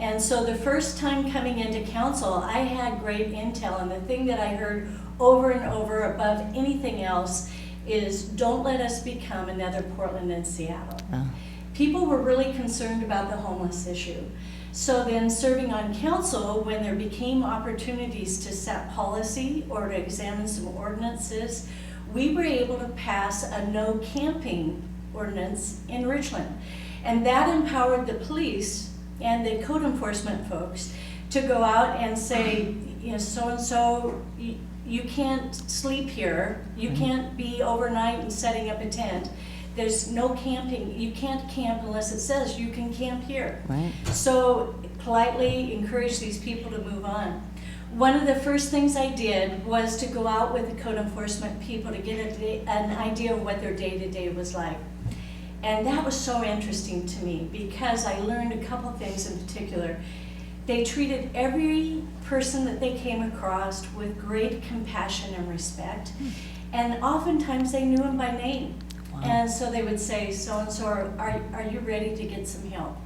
And so the first time coming into council, I had great intel, and the thing that I heard over and over above anything else is don't let us become another Portland and Seattle. Oh. People were really concerned about the homeless issue. So then serving on council, when there became opportunities to set policy or to examine some ordinances, we were able to pass a no camping ordinance in Richland. And that empowered the police and the code enforcement folks to go out and say, you know, so-and-so, you can't sleep here, you can't be overnight and setting up a tent. There's no camping, you can't camp unless it says you can camp here. Right. So politely encourage these people to move on. One of the first things I did was to go out with the code enforcement people to get an idea of what their day-to-day was like. And that was so interesting to me because I learned a couple things in particular. They treated every person that they came across with great compassion and respect. And oftentimes they knew them by name. Wow. And so they would say, so-and-so, are you ready to get some help?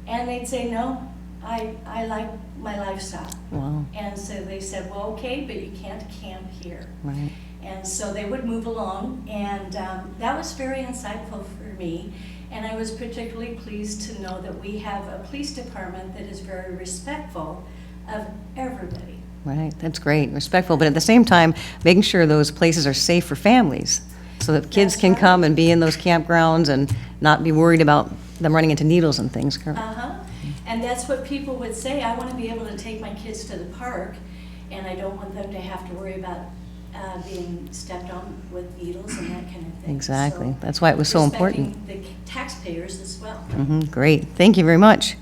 And they'd say, no, I like my lifestyle. Wow. And so they said, well, okay, but you can't camp here. Right. And so they would move along, and that was very insightful for me. And I was particularly pleased to know that we have a police department that is very respectful of everybody. Right. That's great. Respectful, but at the same time, making sure those places are safe for families so that kids That's can right. come and be in those campgrounds and not be worried about them running into needles and things. Uh-huh. And that's what people would say. I want to be able to take my kids to the park, and I don't want them to have to worry about being stepped on with needles and that kind of thing. Exactly. So That's why it was so important. respecting the taxpayers as well. Great. Thank you very much.